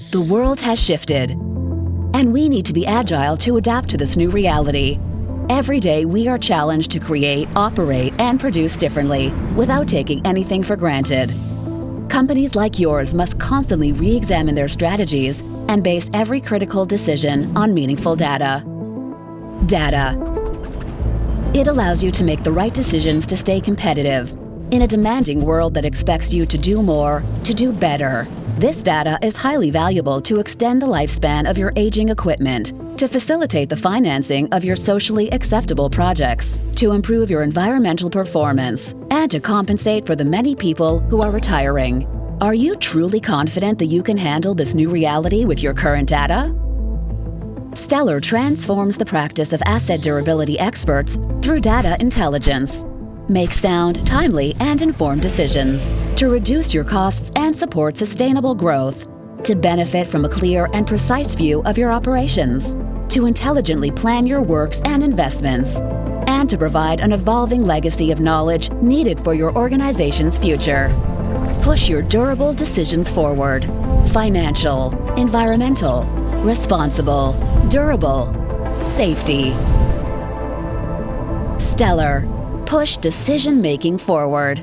The world has shifted, and we need to be agile to adapt to this new reality. Every day, we are challenged to create, operate, and produce differently without taking anything for granted. Companies like yours must constantly re-examine their strategies and base every critical decision on meaningful data. Data. It allows you to make the right decisions to stay competitive. In a demanding world that expects you to do more, to do better, this data is highly valuable to extend the lifespan of your aging equipment, to facilitate the financing of your socially acceptable projects, to improve your environmental performance, and to compensate for the many people who are retiring. Are you truly confident that you can handle this new reality with your current data? Stelar transforms the practice of asset durability experts through data intelligence. Make sound, timely, and informed decisions to reduce your costs and support sustainable growth, to benefit from a clear and precise view of your operations, to intelligently plan your works and investments, and to provide an evolving legacy of knowledge needed for your organization's future. Push your durable decisions forward. Financial, environmental, responsible, durable, safety. Stelar. Push decision-making forward.